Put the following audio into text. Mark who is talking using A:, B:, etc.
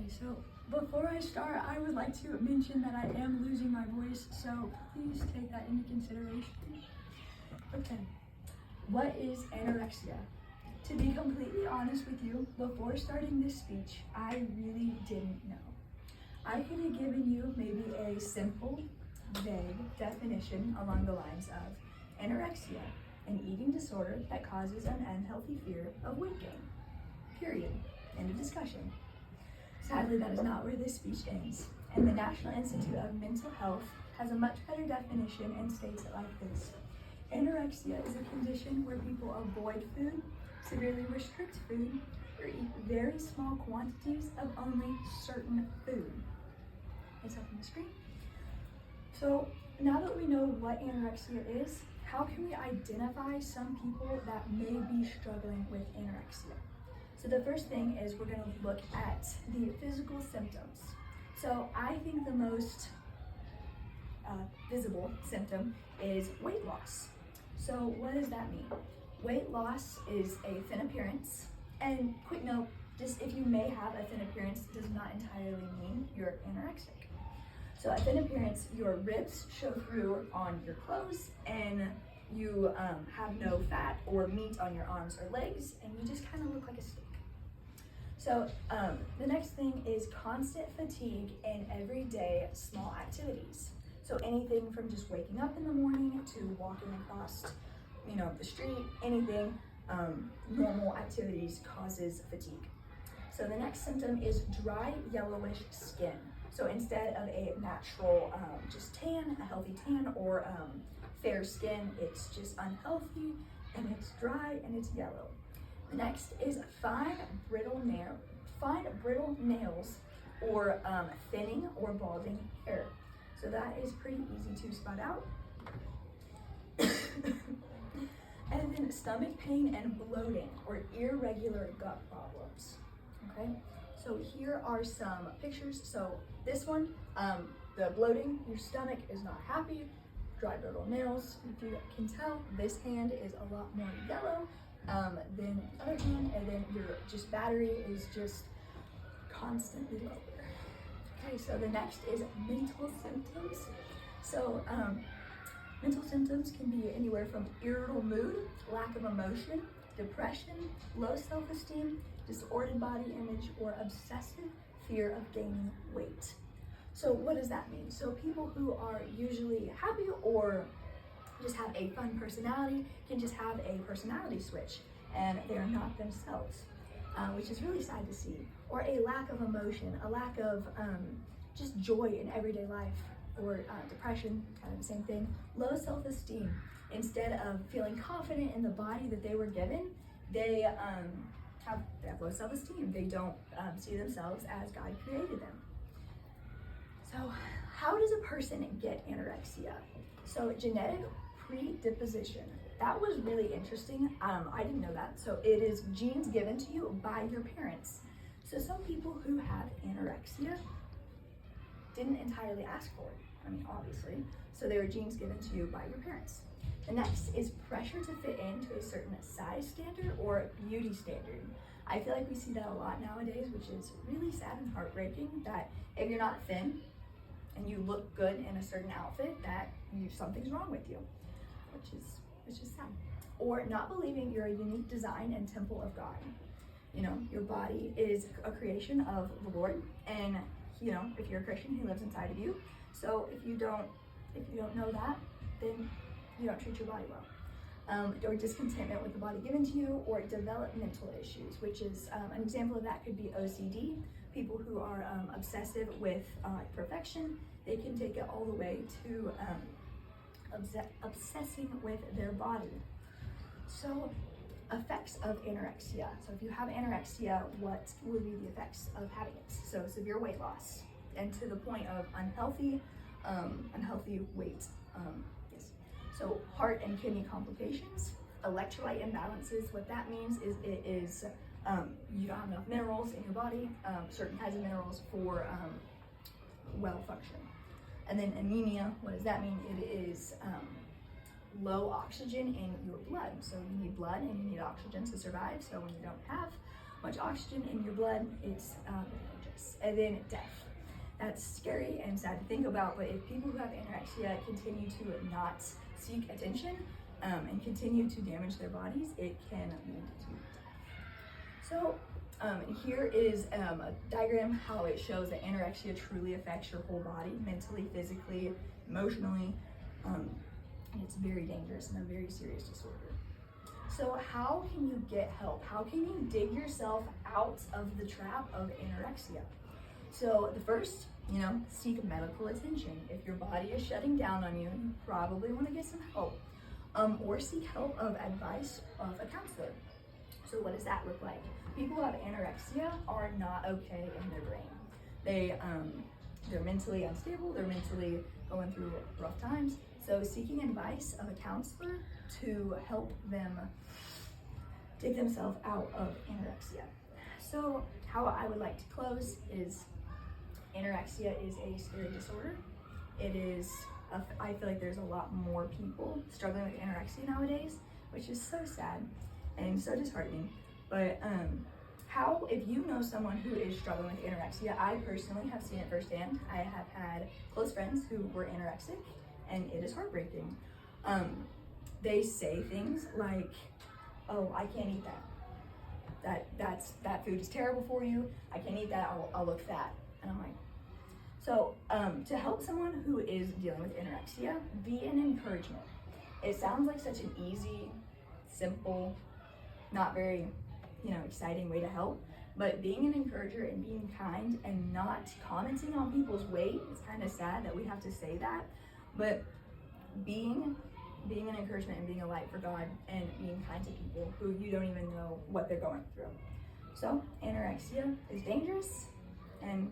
A: Okay, so before I start, I would like to mention that I am losing my voice, so please take that into consideration. Okay, what is anorexia? To be completely honest with you, before starting this speech, I really didn't know. I could have given you maybe a simple, vague definition along the lines of anorexia, an eating disorder that causes an unhealthy fear of weight gain. Period. End of discussion. Sadly, that is not where this speech ends, and the National Institute of Mental Health has a much better definition and states it like this. Anorexia is a condition where people avoid food, severely restrict food, or eat very small quantities of only certain food. It's up on the screen. So now that we know what anorexia is, how can we identify some people that may be struggling with anorexia? So the first thing is we're going to look at the physical symptoms. So I think the most visible symptom is weight loss. So what does that mean? Weight loss is a thin appearance. And quick note, just if you may have a thin appearance does not entirely mean you're anorexic. So a thin appearance, your ribs show through on your clothes, and you have no fat or meat on your arms or legs, and you just kind of look like a stick. So the next thing is constant fatigue in everyday small activities. So anything from just waking up in the morning to walking across, the street, anything, normal activities causes fatigue. So the next symptom is dry yellowish skin. So instead of a natural just tan, a healthy tan, or fair skin, it's just unhealthy and it's dry and it's yellow. The next is fine brittle nails or thinning or balding hair. So that is pretty easy to spot out. And then stomach pain and bloating or irregular gut problems. Okay, so here are some pictures. So this one, the bloating, your stomach is not happy, dry brittle nails. If you can tell, this hand is a lot more yellow than the other hand, and then your just battery is just constantly lower. Okay, so the next is mental symptoms. So mental symptoms can be anywhere from irritable mood, lack of emotion, depression, low self-esteem, disordered body image, or obsessive fear of gaining weight. So what does that mean? So people who are usually happy or just have a fun personality can just have a personality switch and they're not themselves, which is really sad to see. Or a lack of emotion, a lack of just joy in everyday life, or depression, kind of the same thing. Low self-esteem. Instead of feeling confident in the body that they were given, they have low self-esteem. They don't see themselves as God created them. So how does a person get anorexia? So genetic predisposition. That was really interesting. I didn't know that. So it is genes given to you by your parents. So some people who have anorexia didn't entirely ask for it. Obviously. So they were genes given to you by your parents. The next is pressure to fit into a certain size standard or beauty standard. I feel like we see that a lot nowadays, which is really sad and heartbreaking, that if you're not thin and you look good in a certain outfit, that something's wrong with you, which is sad. Or not believing you're a unique design and temple of God. Your body is a creation of the Lord, and if you're a Christian, He lives inside of you. So if you don't know that, then you don't treat your body well. Or discontentment with the body given to you, or developmental issues, which is an example of that could be OCD. People who are obsessive with perfection, they can take it all the way to obsessing with their body. So effects of anorexia. So if you have anorexia, what would be the effects of having it? So severe weight loss, and to the point of unhealthy weight. Yes. So heart and kidney complications, electrolyte imbalances. What that means is you don't have enough minerals in your body, certain kinds of minerals for well function. And then anemia. What does that mean? It is low oxygen in your blood. So you need blood and you need oxygen to survive. So when you don't have much oxygen in your blood, it's dangerous. And then death. That's scary and sad to think about, but if people who have anorexia continue to not seek attention and continue to damage their bodies, it can lead to death. So here is a diagram how it shows that anorexia truly affects your whole body, mentally, physically, emotionally, and it's very dangerous and a very serious disorder. So how can you get help? How can you dig yourself out of the trap of anorexia? So the first, seek medical attention. If your body is shutting down on you, you probably want to get some help, or seek help of advice of a counselor. So what does that look like? People who have anorexia are not okay in their brain. They're mentally unstable, they're mentally going through rough times. So seeking advice of a counselor to help them dig themselves out of anorexia. So how I would like to close is anorexia is a scary disorder. It is, I feel like there's a lot more people struggling with anorexia nowadays, which is so sad and so disheartening. But if you know someone who is struggling with anorexia, I personally have seen it firsthand. I have had close friends who were anorexic, and it is heartbreaking. They say things like, "Oh, I can't eat that. That food is terrible for you. I can't eat that. I'll look fat." And I'm like, so to help someone who is dealing with anorexia, be an encouragement. It sounds like such an easy, simple, not very, exciting way to help, but being an encourager and being kind and not commenting on people's weight, it's kind of sad that we have to say that, but being an encouragement and being a light for God and being kind to people who you don't even know what they're going through. So anorexia is dangerous, and